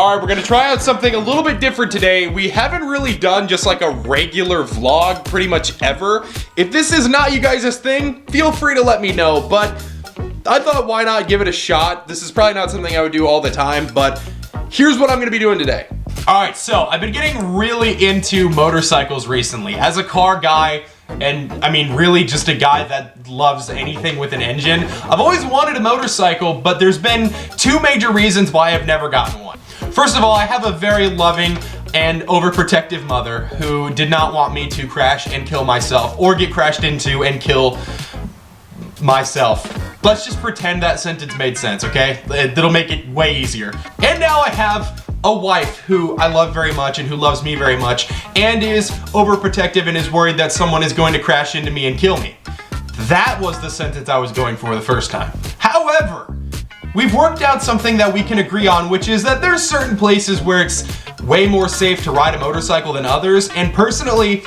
All right, we're gonna try out something a little bit different today. We haven't really done just like a regular vlog pretty much ever. If this is not you guys' thing, feel free to let me know, but I thought why not give it a shot. This is probably not something I would do all the time, but here's what I'm gonna be doing today. All right, so I've been getting really into motorcycles recently. As a car guy, and I mean really just a guy that loves anything with an engine, I've always wanted a motorcycle, but there's been two major reasons why I've never gotten one. First of all, I have a very loving and overprotective mother who did not want me to crash and kill myself or get crashed into and kill myself. Let's just pretend that sentence made sense, okay? It'll make it way easier. And now I have a wife who I love very much and who loves me very much and is overprotective and is worried that someone is going to crash into me and kill me. That was the sentence I was going for the first time. However, we've worked out something that we can agree on, which is that there's certain places where it's way more safe to ride a motorcycle than others, and personally,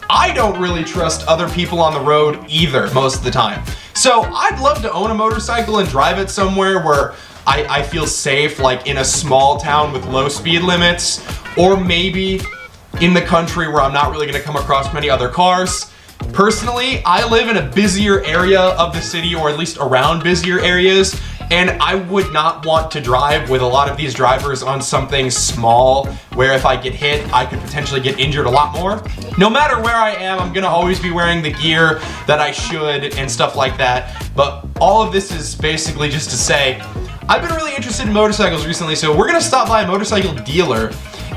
I don't really trust other people on the road either most of the time. So I'd love to own a motorcycle and drive it somewhere where I feel safe, like in a small town with low speed limits, or maybe in the country where I'm not really gonna come across many other cars. Personally, I live in a busier area of the city, or at least around busier areas, and I would not want to drive with a lot of these drivers on something small where if I get hit, I could potentially get injured a lot more. No matter where I am, I'm gonna always be wearing the gear that I should and stuff like that. But all of this is basically just to say, I've been really interested in motorcycles recently, so we're gonna stop by a motorcycle dealer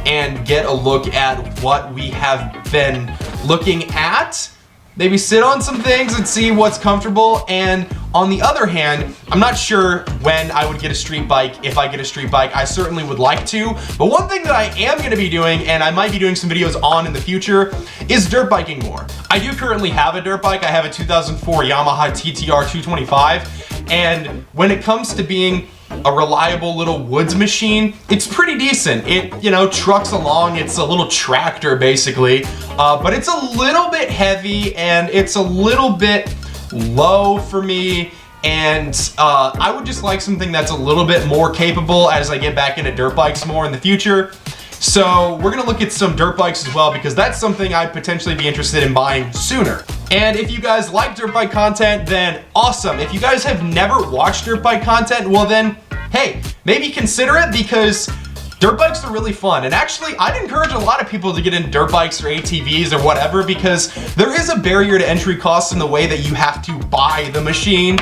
and get a look at what we have been looking at. Maybe sit on some things and see what's comfortable. And on the other hand, I'm not sure when I would get a street bike. If I get a street bike, I certainly would like to. But one thing that I am gonna be doing, and I might be doing some videos on in the future, is dirt biking more. I do currently have a dirt bike. I have a 2004 Yamaha TTR 225. And when it comes to being a reliable little woods machine, it's pretty decent. It, you know, trucks along. It's a little tractor basically, but it's a little bit heavy and it's a little bit low for me. And I would just like something that's a little bit more capable as I get back into dirt bikes more in the future. So we're gonna look at some dirt bikes as well, because that's something I'd potentially be interested in buying sooner. And if you guys like dirt bike content, then awesome. If you guys have never watched dirt bike content, well then, hey, maybe consider it, because dirt bikes are really fun. And actually, I'd encourage a lot of people to get into dirt bikes or ATVs or whatever, because there is a barrier to entry cost in the way that you have to buy the machine.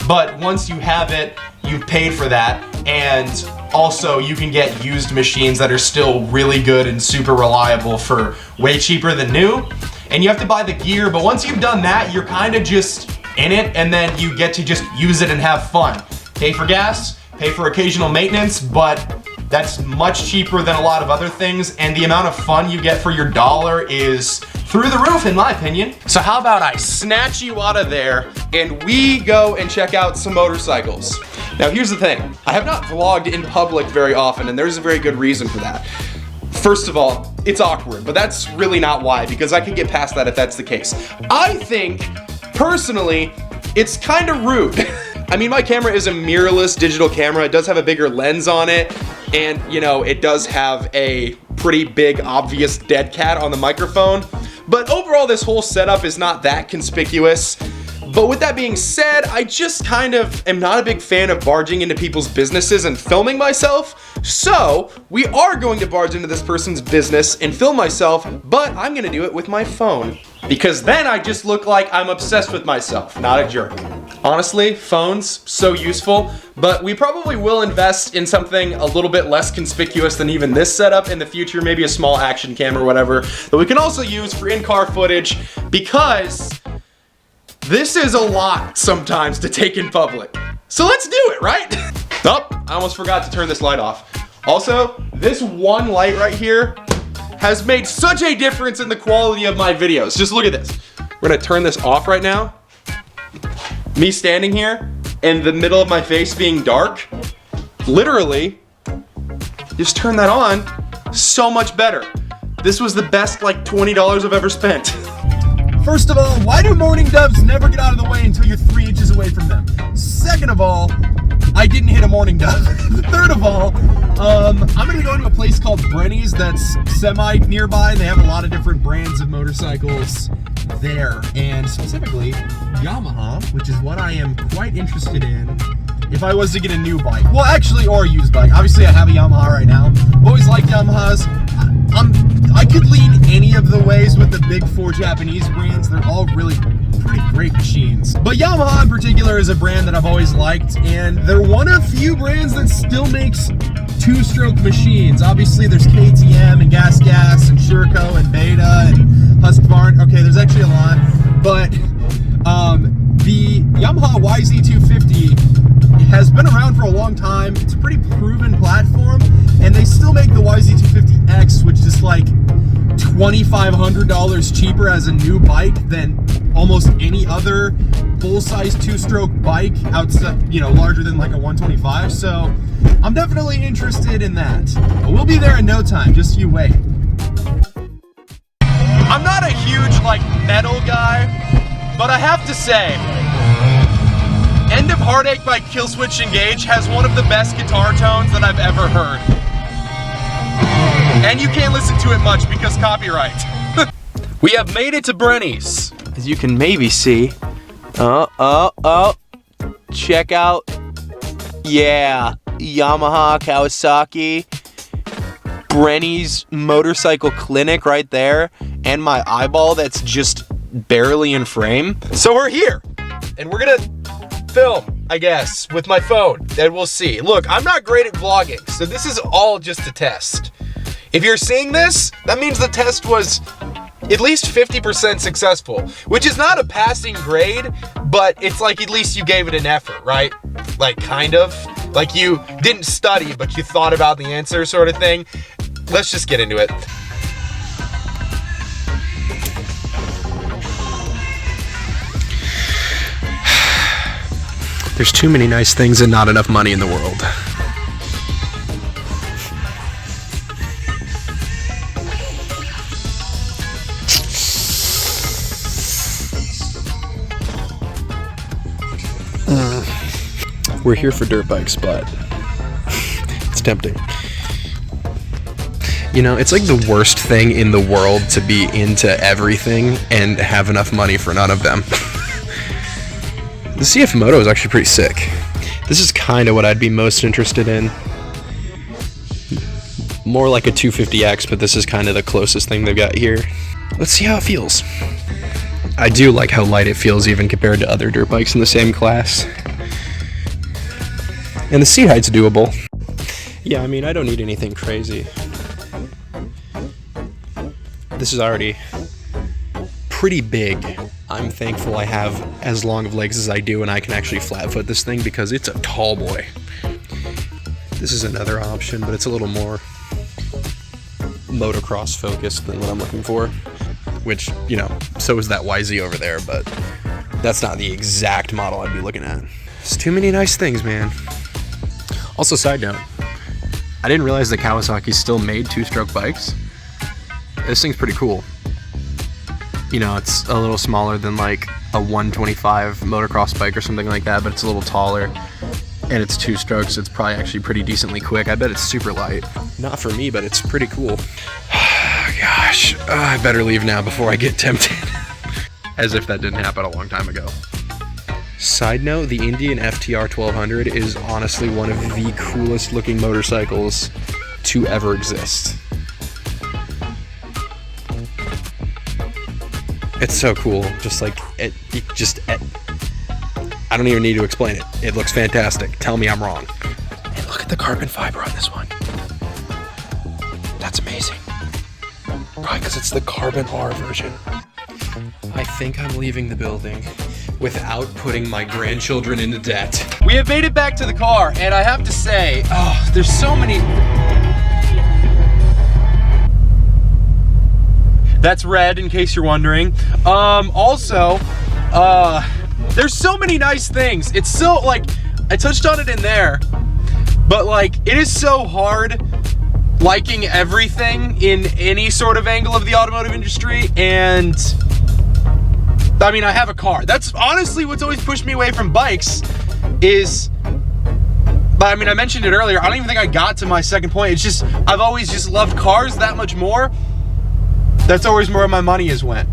But once you have it, you've paid for that. And also you can get used machines that are still really good and super reliable for way cheaper than new. And you have to buy the gear, but once you've done that, you're kind of just in it, and then you get to just use it and have fun. Pay for gas, pay for occasional maintenance, but that's much cheaper than a lot of other things, and the amount of fun you get for your dollar is through the roof, in my opinion. So how about I snatch you out of there and we go and check out some motorcycles. Now here's the thing, I have not vlogged in public very often, and there's a very good reason for that. First of all, it's awkward, but that's really not why, because I could get past that if that's the case. I think, personally, it's kind of rude. I mean, my camera is a mirrorless digital camera. It does have a bigger lens on it, and you know, it does have a pretty big, obvious dead cat on the microphone. But overall, this whole setup is not that conspicuous. But with that being said, I just kind of am not a big fan of barging into people's businesses and filming myself. So we are going to barge into this person's business and film myself, but I'm gonna do it with my phone. Because then I just look like I'm obsessed with myself, not a jerk. Honestly, phones, so useful, but we probably will invest in something a little bit less conspicuous than even this setup in the future, maybe a small action cam or whatever, that we can also use for in-car footage, because this is a lot sometimes to take in public. So let's do it, right? Oh, I almost forgot to turn this light off. Also, this one light right here has made such a difference in the quality of my videos. Just look at this. We're gonna turn this off right now. Me standing here in the middle of my face being dark, literally, just turn that on, so much better. This was the best like $20 I've ever spent. First of all, why do mourning doves never get out of the way until you're 3 inches away from them? Second of all, I didn't hit a morning dove. Third of all, I'm gonna go to a place called Brenny's that's semi nearby. They have a lot of different brands of motorcycles there, and specifically Yamaha, which is what I am quite interested in if I was to get a new bike. Well, actually, or a used bike. Obviously, I have a Yamaha right now. I've always liked Yamahas. I could lean any of the ways with the big four Japanese brands. They're all really pretty great machines. But Yamaha in particular is a brand that I've always liked, and they're one of few brands that still makes two-stroke machines. Obviously, there's KTM and Gas and Sherco and Beta and Husqvarna. Okay, there's actually a lot, but the Yamaha YZ250 has been around for a long time. It's a pretty proven platform, and they still make the YZ250X, which is like $2,500 cheaper as a new bike than almost any other full-size two-stroke bike outside, you know, larger than like a 125. So I'm definitely interested in that. We'll be there in no time, just you wait. I'm not a huge like metal guy, but I have to say, End of Heartache by Killswitch Engage has one of the best guitar tones that I've ever heard. And you can't listen to it much because copyright. We have made it to Brenny's. As you can maybe see. Check out. Yeah, Yamaha, Kawasaki, Brenny's motorcycle clinic right there, and my eyeball that's just barely in frame. So we're here, and we're gonna film, I guess, with my phone, and we'll see. Look, I'm not great at vlogging, so this is all just a test. If you're seeing this, that means the test was at least 50% successful, which is not a passing grade, but it's like at least you gave it an effort, right? Like, kind of. Like you didn't study, but you thought about the answer sort of thing. Let's just get into it. There's too many nice things and not enough money in the world. We're here for dirt bikes, but it's tempting. You know, it's like the worst thing in the world to be into everything and have enough money for none of them. The CF Moto is actually pretty sick. This is kind of what I'd be most interested in. More like a 250X, but this is kind of the closest thing they've got here. Let's see how it feels. I do like how light it feels even compared to other dirt bikes in the same class. And the seat height's doable. Yeah, I mean, I don't need anything crazy. This is already pretty big. I'm thankful I have as long of legs as I do and I can actually flat foot this thing because it's a tall boy. This is another option, but it's a little more motocross focused than what I'm looking for. Which, you know, so is that YZ over there, but that's not the exact model I'd be looking at. There's too many nice things, man. Also, side note, I didn't realize that Kawasaki still made two-stroke bikes. This thing's pretty cool. You know, it's a little smaller than like a 125 motocross bike or something like that, but it's a little taller. And it's two strokes, it's probably actually pretty decently quick. I bet it's super light. Not for me, but it's pretty cool. Gosh, I better leave now before I get tempted. As if that didn't happen a long time ago. Side note, the Indian FTR 1200 is honestly one of the coolest looking motorcycles to ever exist. It's so cool, just like, I don't even need to explain it. It looks fantastic. Tell me I'm wrong. And look at the carbon fiber on this one. That's amazing. Probably because it's the Carbon R version. I think I'm leaving the building without putting my grandchildren into debt. We have made it back to the car, and I have to say, oh, there's so many... That's red, in case you're wondering. Also, there's so many nice things. It's so, like, I touched on it in there, but, like, it is so hard liking everything in any sort of angle of the automotive industry, and I mean, I have a car. That's honestly what's always pushed me away from bikes, is But I mean, I mentioned it earlier. I don't even think I got to my second point. It's just, I've always just loved cars that much more. That's always where my money has went.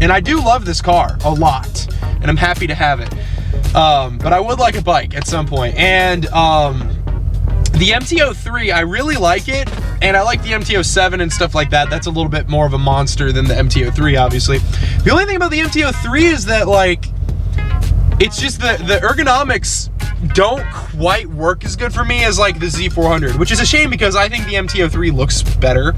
And I do love this car a lot, and I'm happy to have it. But I would like a bike at some point. And the MT-03, I really like it, and I like the MT-07 and stuff like that. That's a little bit more of a monster than the MT-03, obviously. The only thing about the MT-03 is that, like, it's just the ergonomics don't quite work as good for me as, like, the Z400, which is a shame because I think the MT-03 looks better.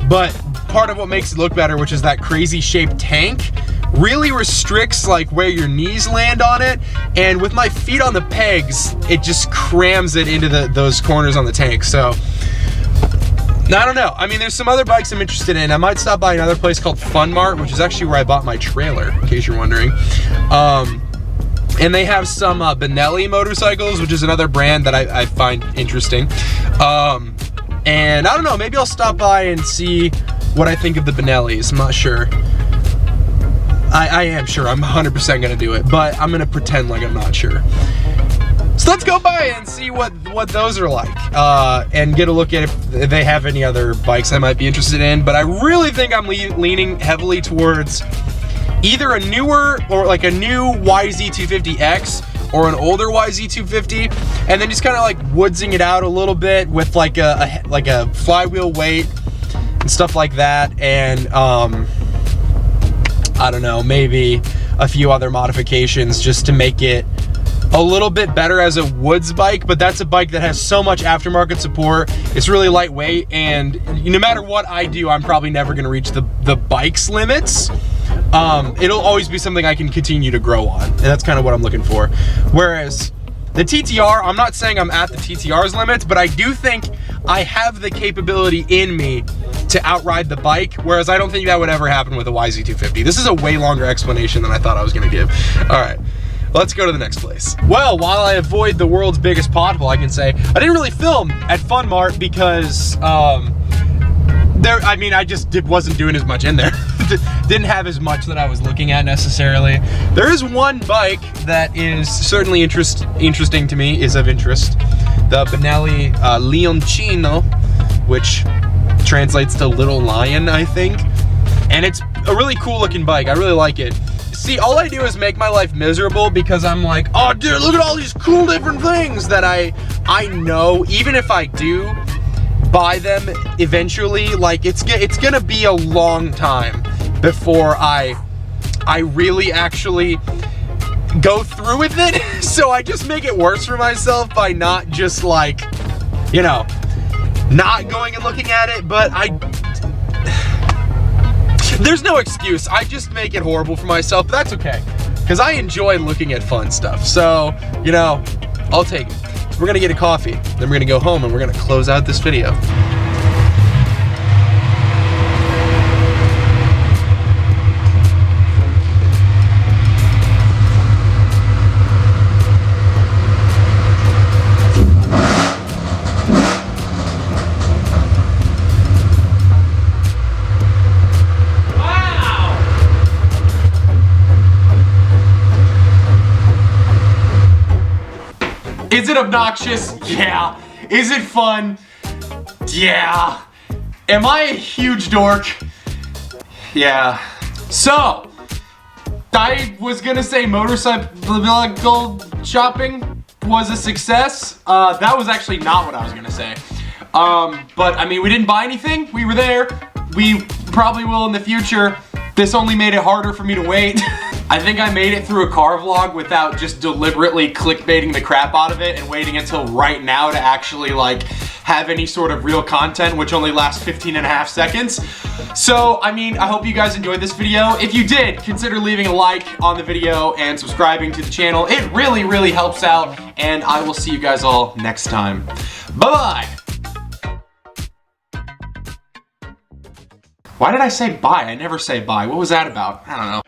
But part of what makes it look better, which is that crazy shaped tank, really restricts like where your knees land on it, and with my feet on the pegs, it just crams it into those corners on the tank. So I don't know. I mean, there's some other bikes I'm interested in. I might stop by another place called Fun Mart, which is actually where I bought my trailer, in case you're wondering. And they have some Benelli motorcycles, which is another brand that I find interesting. And I don't know, maybe I'll stop by and see what I think of the Benellis. I'm not sure. I am sure. I'm 100% gonna do it, but I'm gonna pretend like I'm not sure. So let's go by and see what those are like, and get a look at if they have any other bikes I might be interested in. But I really think I'm leaning heavily towards either a newer or like a new YZ250X or an older YZ250, and then just kind of like woodsing it out a little bit with like a flywheel weight and stuff like that, and I don't know, maybe a few other modifications just to make it a little bit better as a woods bike. But that's a bike that has so much aftermarket support. It's really lightweight, and no matter what I do, I'm probably never gonna reach the bike's limits. It'll always be something I can continue to grow on, and that's kind of what I'm looking for. Whereas the TTR, I'm not saying I'm at the TTR's limits, but I do think I have the capability in me to outride the bike, whereas I don't think that would ever happen with a YZ250. This is a way longer explanation than I thought I was gonna give. All right, let's go to the next place. Well, while I avoid the world's biggest pothole, I can say I didn't really film at Fun Mart because I just wasn't doing as much in there. Didn't have as much that I was looking at necessarily. There is one bike that is certainly interesting to me, is of interest. The Benelli Leoncino, which translates to Little Lion, I think. And it's a really cool looking bike. I really like it. See, all I do is make my life miserable because I'm like, oh dude, look at all these cool different things that I know, even if I do buy them eventually, like it's gonna be a long time before I really actually go through with it. So I just make it worse for myself by not just like, you know, not going and looking at it. But there's no excuse. I just make it horrible for myself, but that's okay, because I enjoy looking at fun stuff. So, you know, I'll take it. So we're gonna get a coffee, then we're gonna go home and we're gonna close out this video. Is it obnoxious? Yeah. Is it fun? Yeah. Am I a huge dork? Yeah. So, I was gonna say motorcycle shopping was a success. That was actually not what I was gonna say. But I mean, we didn't buy anything. We were there. We probably will in the future. This only made it harder for me to wait. I think I made it through a car vlog without just deliberately clickbaiting the crap out of it and waiting until right now to actually like have any sort of real content, which only lasts 15.5 seconds. So, I mean, I hope you guys enjoyed this video. If you did, consider leaving a like on the video and subscribing to the channel. It really, really helps out, and I will see you guys all next time. Bye-bye. Why did I say bye? I never say bye. What was that about? I don't know.